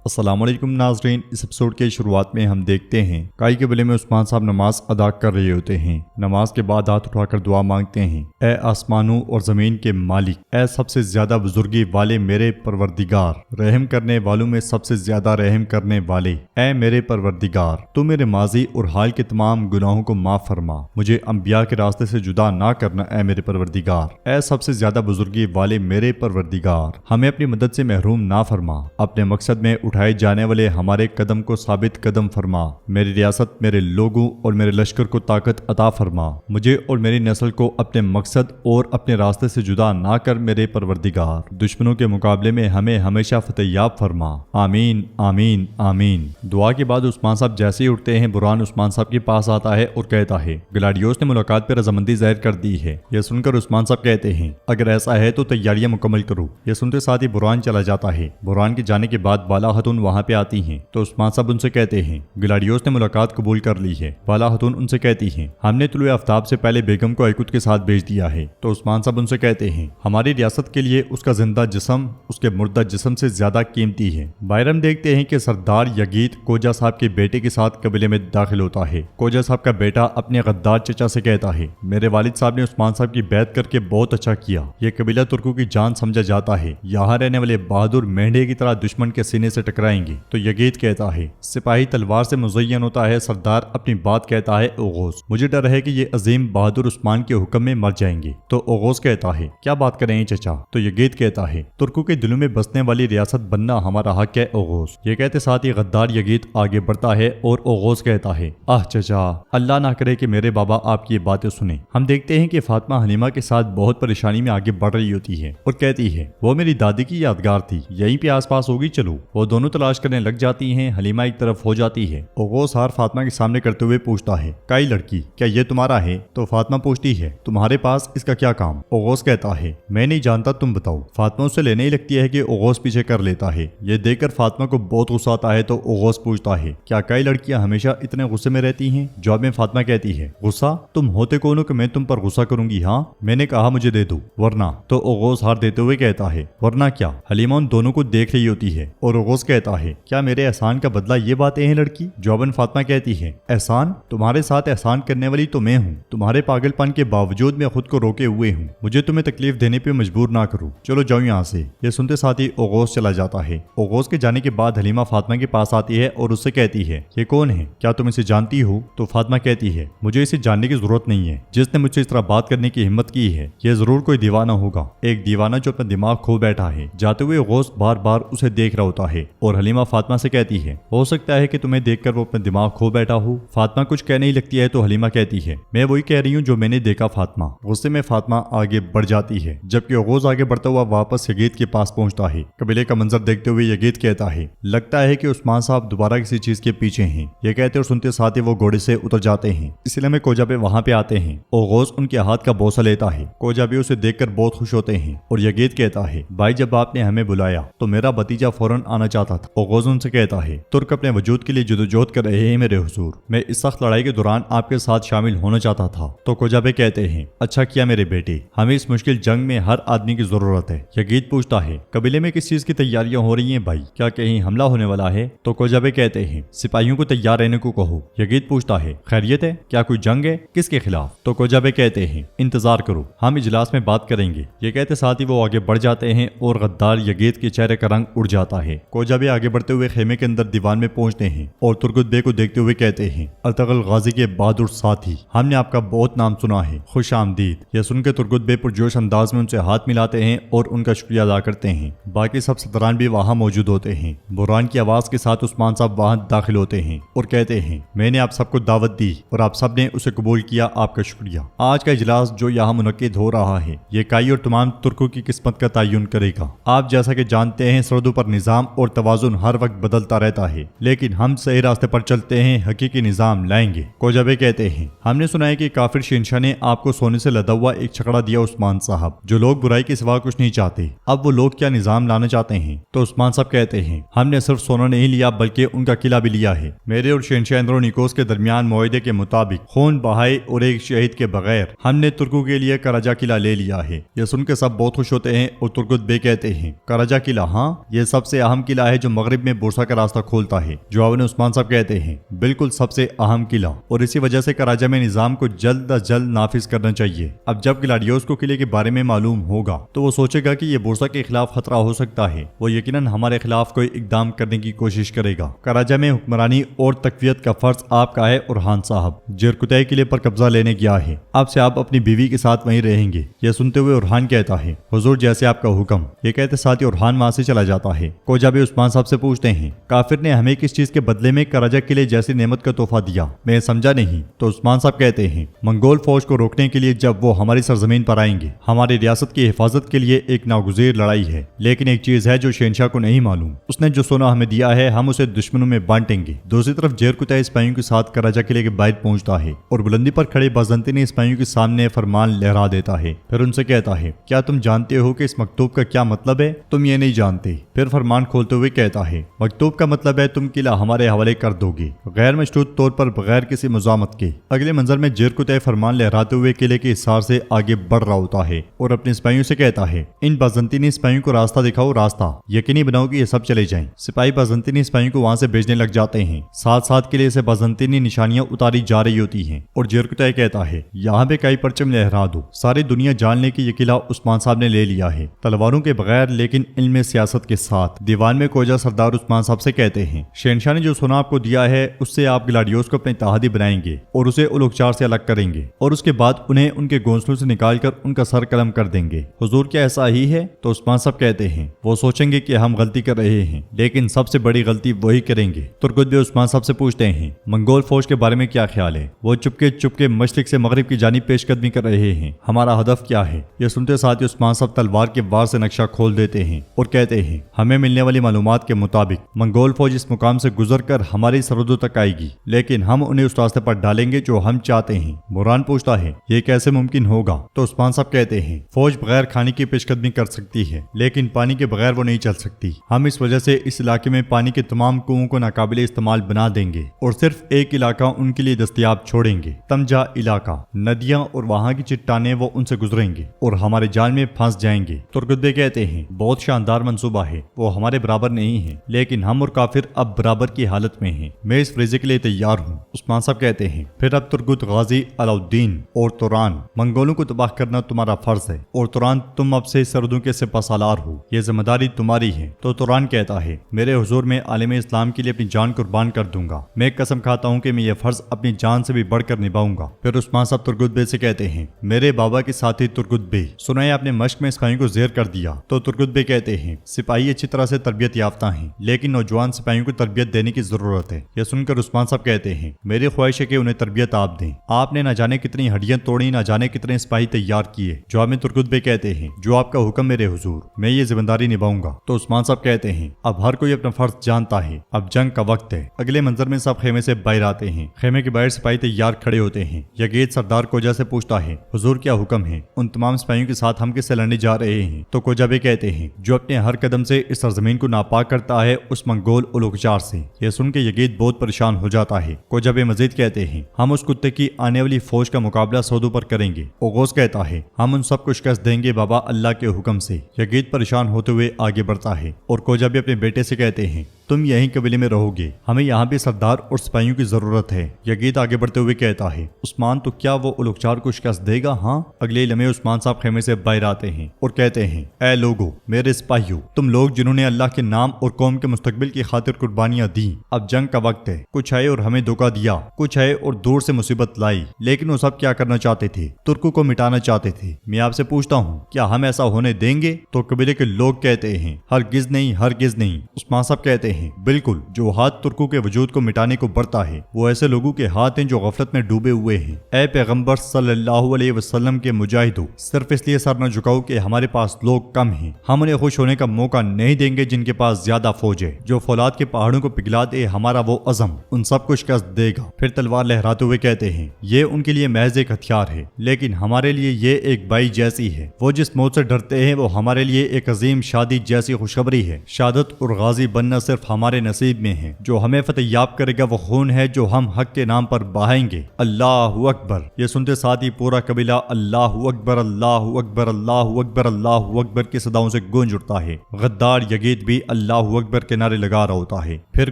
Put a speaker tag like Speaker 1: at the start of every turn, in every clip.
Speaker 1: अस्सलाम वालेकुम नाजरीन। इस एपिसोड के शुरुआत में हम देखते हैं काई के बले में उस्मान साहब नमाज अदा कर रहे होते हैं। नमाज के बाद हाथ उठाकर दुआ मांगते हैं, ए आसमानों और जमीन के मालिक, ए सबसे ज्यादा बुजुर्गी वाले मेरे परवरदिगार, रहम करने वालों में सबसे ज्यादा रहम करने वाले, ए मेरे परवरदिगार, तू मेरे माजी और हाल के तमाम गुनाहों को माफ फरमा, मुझे अंबिया के रास्ते से जुदा ना करना ए मेरे परवरदिगार, ए सबसे ज्यादा बुजुर्गी वाले मेरे परवरदिगार, हमें अपनी मदद से महरूम ना फरमा, अपने मकसद में उठाए जाने वाले हमारे कदम को साबित कदम फरमा, मेरी रियासत, मेरे लोगों और मेरे लश्कर को ताकत अता फरमा, मुझे और मेरी नस्ल को अपने मकसद और अपने रास्ते से जुदा ना कर मेरे परवरदिगार, दुश्मनों के मुकाबले में हमें हमेशा फतेहयाब फरमा। आमीन आमीन आमीन। दुआ के बाद उस्मान साहब जैसे ही उठते हैं, बुरहान उस्मान साहब के पास आता है और कहता है, ग्लाडियोस ने मुलाकात पर रजामंदी जाहिर कर दी है। यह सुनकर उस्मान साहब कहते हैं, अगर ऐसा है तो तैयारियां मुकम्मल करो। यह सुनते साथ ही बुरहान चला जाता है। बुरहान के जाने के बाद बाला खातून वहां पे आती हैं तो उस्मान साहब उनसे कहते हैं, ग्लाडियोस ने मुलाकात कबूल कर ली है। बाला खातून उनसे कहती हैं, हमने तुलुए आफ्ताब से पहले बेगम को आइकुत के साथ भेज दिया है। तो उस्मान साहब उनसे कहते हैं, हमारी रियासत के लिए उसका जिंदा जिस्म उसके मुर्दा जिस्म से ज्यादा कीमती है। बाहर हम देखते हैं कि सरदार यगीत कोजा साहब के बेटे के साथ कबीले में दाखिल होता है। कोजा साहब का बेटा अपने गद्दार चचा से कहता है, मेरे वालिद साहब ने उस्मान साहब की बैत करके बहुत अच्छा किया। यह कबीला तुर्कों की जान समझा जाता है। यहाँ रहने वाले बहादुर मेंढे की तरह दुश्मन के सीने से टकराएंगे। तो यगीत कहता है, सिपाही तलवार से मुज़य्यन होता है। सरदार अपनी बात कहता है, ओगोस, मुझे डर है कि ये अजीम बहादुर उस्मान के हुक्म में मर जाएंगे। तो ओगोस कहता है, क्या बात करें चचा। तो यगीत कहता है, तुर्कों के दिलों में बसने वाली रियासत बनना हमारा हक है ओगोस। ये कहते साथ ही गद्दार यगीत आगे बढ़ता है और ओगोस कहता है, आह चचा, अल्लाह ना करे कि मेरे बाबा आपकी ये बातें सुने। हम देखते हैं कि फातिमा हलीमा के साथ बहुत परेशानी में आगे बढ़ रही होती है और कहती है, वो मेरी दादी की यादगार थी, यहीं पे आसपास होगी, चलो। वो दोनों तलाश करने लग जाती हैं। हलीमा एक तरफ हो जाती है। ओगोस हार फातिमा के सामने करते हुए पूछता है, काई लड़की, क्या ये तुम्हारा है। तो फातिमा पूछती है, तुम्हारे पास इसका क्या काम। ओगोस कहता है, मैं नहीं जानता, तुम बताओ। फातिमा उससे लेने ही लगती है कि ओगोस पीछे कर लेता है। ये देखकर फातिमा को बहुत गुस्सा आता है। तो ओगोस पूछता है, क्या कई लड़कियां हमेशा इतने गुस्से में रहती हैं। जवाब में फातिमा कहती है, गुस्सा, तुम होते कौन हो कि मैं तुम पर गुस्सा करूंगी। हाँ, मैंने कहा मुझे दे दो वरना। तो ओगोस हार देते हुए कहता है, वरना क्या। हलीमा उन दोनों को देख रही होती है और ओगोस कहता है, क्या मेरे एहसान का बदला ये बातें हैं लड़की। जवाबन फातिमा कहती है, एहसान, तुम्हारे साथ एहसान करने वाली तो मैं हूँ। तुम्हारे पागलपन के बावजूद मैं खुद को रोके हुए हूँ। मुझे तुम्हें तकलीफ देने पे मजबूर ना करो, चलो जाओ यहाँ से। ये सुनते साथ ही ओगोस चला जाता है। ओगोस के जाने के बाद हलीमा फातिमा के पास आती है और उससे कहती है, ये कौन है, क्या तुम इसे जानती हो। तो फातिमा कहती है, मुझे इसे जानने की जरूरत नहीं है। जिसने मुझसे इस तरह बात करने की हिम्मत की है, यह जरूर कोई दीवाना होगा, एक दीवाना जो अपना दिमाग खो बैठा है। जाते हुए ओगोस बार बार उसे देख रहा होता है और हलीमा फातिमा से कहती है, हो सकता है कि तुम्हें देखकर वो अपना दिमाग खो बैठा हो। फातिमा कुछ कहने ही लगती है तो हलीमा कहती है, मैं वही कह रही हूँ जो मैंने देखा। फातिमा गुस्से में फातिमा आगे बढ़ जाती है, जबकि ओगोस आगे बढ़ता हुआ वापस यगीत के पास पहुंचता है। कबीले का मंजर देखते हुए यगीत कहता है, लगता है कि उस्मान साहब दोबारा किसी चीज के पीछे हैं। ये कहते और सुनते साथ ही वो घोड़े से उतर जाते हैं। इसलिए में कोजा पे वहां पे आते हैं। ओगोस उनके हाथ का बोसा लेता है। कोजा भी उसे देखकर बहुत खुश होते हैं और यगीत कहता है, भाई जब आपने हमें बुलाया तो मेरा भतीजा फौरन आना चाहता था। ओगोस उनसे कहता है, तुर्क अपने वजूद के लिए जदोजहद कर रहे हैं मेरे हुजूर, मैं इस सख्त लड़ाई के दौरान आपके साथ शामिल होना चाहता था। तो कोजाबे कहते हैं, अच्छा किया मेरे बेटे, हमें इस मुश्किल जंग में हर आदमी की जरूरत है। यगीत पूछता है, कबीले में किस चीज की तैयारियां हो रही हैं भाई, क्या कहीं हमला होने वाला है। तो कोजाबे कहते हैं, सिपाहियों को तैयार रहने को कहो। यगीत पूछता है, खैरियत है, क्या कोई जंग है, किसके खिलाफ। तो कोजाबे कहते हैं, इंतजार करो, हम इजलास में बात करेंगे। ये कहते साथ ही वो आगे बढ़ जाते हैं और गद्दार यगीत के चेहरे का रंग उड़ जाता है। कोजाबे आगे बढ़ते हुए खेमे के अंदर दीवान में पहुंचते हैं और तुर्गुत बे को देखते हुए कहते हैं, अर्तगल गाजी के बहादुर साथी, हमने आपका बहुत नाम सुना है, खुश आमदीद। यह सुनकर तुर्गुत बे पुरजोश अंदाज में उनसे हाथ मिलाते हैं और उनका शुक्रिया अदा करते हैं। बाकी सब सदरान भी वहां मौजूद होते हैं। बुरहान की आवाज के साथ उस्मान साहब वहां दाखिल होते हैं और कहते हैं, मैंने आप सबको दावत दी और आप सब ने उसे कबूल किया, आपका शुक्रिया। आज का इजलास जो यहाँ मुनक्किद हो रहा है, ये काई और तमाम तुर्कों की किस्मत का तयन करेगा। आप जैसा कि जानते हैं, सरहदों पर निजाम और तवाजुन हर वक्त बदलता रहता है, लेकिन हम सही रास्ते पर चलते हैं, हकीकी निजाम लाएंगे। कोजाबे कहते हैं, हमने सुना है कि काफिर शहंशाह ने आपको सोने से लदा हुआ एक छकड़ा दिया उस्मान साहब, जो लोग बुराई के सिवा कुछ नहीं चाहते। अब वो लोग क्या निजाम लाना चाहते हैं। तो उस्मान साहब कहते हैं, हमने सिर्फ सोना नहीं लिया बल्कि उनका किला भी लिया है। मेरे और शहंशाह एंद्रोनिकोस के दरमियान मुआहदे के मुताबिक खून बहाए और एक शहीद के बगैर हमने तुर्कों के लिए कराजा किला ले लिया है। यह सुनकर सब बहुत खुश होते हैं और तुर्गुत बे कहते हैं, कराजा किला, हाँ, यह सबसे अहम किला है है जो मगरिब में बुरसा का रास्ता खोलता है। जवाब में उस्मान साहब कहते हैं बिल्कुल सबसे अहम किला, और इसी वजह से कराजा में निजाम को जल्द अज जल्द नाफिज करना चाहिए। अब जब ग्लाडियोस को किले के बारे में मालूम होगा तो वो सोचेगा कि ये बुरसा के खिलाफ खतरा हो सकता है। वो यकीनन हमारे खिलाफ कोई इकदाम करने की कोशिश करेगा। कराजा में हुक्मरानी और तकवियत का फर्ज आपका है और खान साहब जरकुतई किले पर कब्जा लेने गया है। अब से आप अपनी बीवी के साथ वहीं रहेंगे। यह सुनते हुए उरहान कहता है हुजूर जैसे आपका हुक्म। ये कहते साथ ही उरहान वहां से चला जाता है। कोजाबे उस्मान साहब से पूछते हैं काफिर ने हमें किस चीज के बदले में कराजा किले जैसी नेमत का तोहफा दिया, मैं समझा नहीं। तो उस्मान साहब कहते हैं मंगोल फौज को रोकने के लिए जब वो हमारी सरजमीन पर आएंगे, हमारी रियासत की हिफाजत के लिए एक नागुज़ीर लड़ाई है। लेकिन एक चीज है जो शहनशाह को नहीं मालूम, उसने जो सोना हमें दिया है हम उसे दुश्मनों में बांटेंगे। दूसरी तरफ जरकुतई सिपाहियों के साथ कराजा किले के बाहर पहुंचता है और बुलंदी पर खड़े बाज़ंतीनी सिपाहियों के सामने फरमान लहरा देता है। फिर उनसे कहता है क्या तुम जानते हो कि इस मकतूब का क्या मतलब है? तुम ये नहीं जानते। फिर फरमान खोलते हुए कहता है मकतूब का मतलब है तुम किला हमारे हवाले कर दोगे गैर मशरूत तौर पर बगैर किसी मुजामत के। अगले मंजर में जरकुतई फरमान लहराते हुए किले के हिसार से आगे बढ़ रहा होता है और अपने सिपाहियों से कहता है इन बाज़ंतीनी सिपाहियों को रास्ता दिखाओ, रास्ता यकीनी बनाओ कि ये सब चले जाएं। सिपाही बाज़ंतीनी सिपाहियों को वहां से भेजने लग जाते हैं। साथ साथ किले से बाज़ंतीनी निशानियां उतारी जा रही होती हैं और जरकुतई कहता है यहाँ पे कई परचम लहरा दो, सारी दुनिया जान ले कि ये किला उस्मान साहब ने ले लिया है, तलवारों के बगैर लेकिन इल्म सियासत के साथ। दीवान में कोजा सरदार उस्मान साहब से कहते हैं शहनशाह ने जो सोना आपको दिया है उससे आप ग्लाडियोस को अपने इत्तेहादी बनाएंगे और उसे उलुगचार से अलग करेंगे और उसके बाद उन्हें उनके घोंसलों से निकालकर उनका सर कलम कर देंगे। हुजूर क्या ऐसा ही है? तो उस्मान साहब कहते हैं वो सोचेंगे कि हम गलती कर रहे हैं लेकिन सबसे बड़ी गलती वही करेंगे। तुर्गुत भी उस्मान साहब से पूछते हैं मंगोल फौज के बारे में क्या ख्याल है? वो चुपके चुपके मशरिक से मगरिब की जानिब पेशकदमी कर रहे हैं, हमारा हदफ क्या है? यह सुनते साथ ही उस्मान साहब तलवार के वार से नक्शा खोल देते हैं और कहते हैं हमें मिलने वाली मालूमात के मुताबिक मंगोल फौज इस मुकाम से गुजर कर हमारी सरहदों तक आएगी, लेकिन हम उन्हें उस रास्ते पर डालेंगे जो हम चाहते हैं। मुरान पूछता है ये कैसे मुमकिन होगा? तो उस्मान साहब कहते हैं फौज बगैर खाने की पेशकदमी कर सकती है लेकिन पानी के बगैर वो नहीं चल सकती। हम इस वजह से इस इलाके में पानी के तमाम कुओं को नाकाबिले इस्तेमाल बना देंगे और सिर्फ एक इलाका उनके लिए दस्तयाब छोड़ेंगे, तमजा इलाका। नदियां और वहां की चट्टानें वो उनसे गुजरेंगे और हमारे जाल में फंस जाएंगे। तुर्गुदबे कहते हैं बहुत शानदार मंसूबा है, वो हमारे बराबर नहीं है लेकिन हम और काफिर अब बराबर की हालत में हैं। मैं इस फरीजे के लिए तैयार हूँ। उस्मान साहब कहते हैं फिर अब तुर्गुत गाजी अलाउद्दीन और तुरान मंगोलों को तबाह करना तुम्हारा फर्ज है और तुरान तुम अब से सरहदों के सिपहसालार हो, ये जिम्मेदारी तुम्हारी है। तो तुरान कहता है मेरे हुजूर में आलिम इस्लाम के लिए अपनी जान कुर्बान कर दूंगा, मैं कसम खाता हूँ कि मैं ये फर्ज अपनी जान से भी बढ़कर निभाऊंगा। फिर उस्मान साहब तुर्गुत से कहते हैं मेरे बाबा के साथी तुर्गुत बे, सुनाए आपने मश्क में सिपाहियों को जेर कर दिया। तो तुर्गुत बे कहते हैं सिपाही अच्छी तरह से तरबियत याफ्ता हैं लेकिन नौजवान सिपाहियों को तरबियत देने की जरूरत है। यह सुनकर उस्मान साहब कहते हैं मेरी ख्वाहिश है कि उन्हें तरबियत आप दें, आपने न जाने कितनी हड्डियां तोड़ी, न जाने कितने सिपाही तैयार किए। जवाब में तुर्गुत बे कहते हैं जो आपका हुक्म मेरे हुजूर, मैं ये जिम्मेदारी निभाऊंगा। तो उस्मान साहब कहते हैं अब हर कोई अपना फर्ज जानता है, अब जंग का वक्त है। अगले मंजर में सब खेमे से बाहर आते हैं। खेमे के बाहर सिपाही तैयार खड़े होते हैं। यगेद सरदार कोजा से पूछता है हुजूर क्या हुक्म है? उन तमाम सिपाहियों के साथ हम किससे लड़ने जा रहे हैं? तो कोजाबे कहते हैं जो अपने हर कदम से इस सरजमीन को नापाक करता है उस मंगोल उलुगचार से। यह सुन के यगेद बहुत परेशान हो जाता है। कोजाबे मजीद कहते हैं हम उस कुत्ते की आने वाली फौज का मुकाबला सौदों पर करेंगे। ओगोस कहता है हम उन सबको शिकस्त देंगे बाबा अल्लाह के हुक्म से। यगेद परेशान होते हुए आगे बढ़ता है और कोजाबे अपने बेटे से कहते हैं तुम यहीं कबीले में रहोगे, हमें यहाँ भी सरदार और सिपाहियों की जरूरत है। यगीद आगे बढ़ते हुए कहता है उस्मान तो क्या वो उलुगचार को शिकस्त देगा? हाँ। अगले लम्हे उस्मान साहब खेमे से बाहर आते हैं और कहते हैं ऐ लोगो, मेरे सिपाहियों, तुम लोग जिन्होंने अल्लाह के नाम और कौम के मुस्तकबिल की खातिर कुर्बानियां दी, अब जंग का वक्त है। कुछ आए और हमें धोखा दिया, कुछ आए और दूर से मुसीबत लाई, लेकिन वो सब क्या करना चाहते थे? तुर्कों को मिटाना चाहते थे। मैं आपसे पूछता हूँ क्या हम ऐसा होने देंगे? तो कबीले के लोग कहते हैं हरगिज नहीं, हरगिज नहीं। उस्मान साहब कहते हैं बिल्कुल, जो हाथ तुर्कों के वजूद को मिटाने को बढ़ता है वो ऐसे लोगों के हाथ हैं जो गफलत में डूबे हुए हैं। ऐ पैगंबर सल्लल्लाहु अलैहि वसल्लम के मुजाहिदों, सिर्फ इसलिए सर न झुकाओ कि हमारे पास लोग कम हैं, हम उन्हें खुश होने का मौका नहीं देंगे जिनके पास ज्यादा फौज है। जो फौलाद के पहाड़ों को पिघला दे हमारा वो अज़म उन सबको शिकस्त देगा। फिर तलवार लहराते हुए कहते हैं ये उनके लिए महज एक हथियार है, लेकिन हमारे लिए ये एक बाई जैसी है। वो जिस मौत से डरते हैं वो हमारे लिए एक अजीम शादी जैसी खुशखबरी है। शहादत और गाजी बनना सिर्फ ہمارے نصیب میں ہے۔ جو ہمیں فتح یاب کرے گا وہ خون ہے جو ہم حق کے نام پر بہائیں گے۔ اللہ اکبر۔ یہ سنتے ساتھ ہی پورا قبیلہ اللہ اکبر اللہ اکبر اللہ اکبر اللہ اکبر کی صداؤں سے گونج اٹھتا ہے۔ غدار یزید بھی اللہ اکبر کے نعرے لگا رہا ہوتا ہے۔ پھر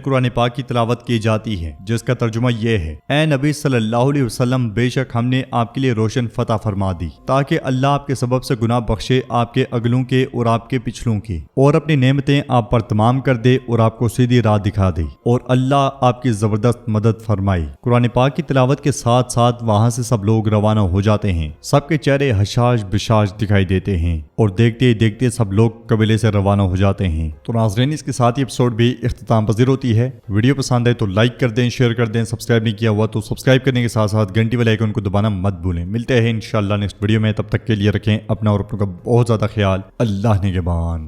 Speaker 1: قرآن پاک کی تلاوت کی جاتی ہے جس کا ترجمہ یہ ہے: اے نبی صلی اللہ علیہ وسلم، بے شک ہم نے آپ کے لیے روشن فتح فرما دی تاکہ اللہ آپ کے سبب سے گناہ بخشے، آپ کے اگلوں کے اور آپ کے پچھلوں کے، اور اپنی نعمتیں آپ پر تمام کر دے اور آپ کو سیدھی راہ دکھا دے، اور اللہ آپ کی زبردست مدد فرمائے۔ قرآن پاک کی تلاوت کے ساتھ ساتھ وہاں سے سب لوگ روانہ ہو جاتے ہیں۔ سب کے چہرے حشاش بشاش دکھائی دیتے ہیں اور دیکھتے دیکھتے سب لوگ قبیلے سے روانہ ہو جاتے ہیں۔ تو ناظرین، اس کے ساتھ ہی ایپیسوڈ بھی اختتام پذیر ہوتی ہے۔ ویڈیو پسند ہے تو لائک کر دیں، شیئر کر دیں، سبسکرائب نہیں کیا ہوا تو سبسکرائب کرنے کے ساتھ ساتھ گھنٹی والے آئیکن کو دبانا مت بھولیں۔ ملتے ہیں انشاءاللہ نیکسٹ ویڈیو میں، تب تک کے لیے رکھیں اپنا اور اپنوں کا بہت زیادہ خیال۔ اللہ نگہبان۔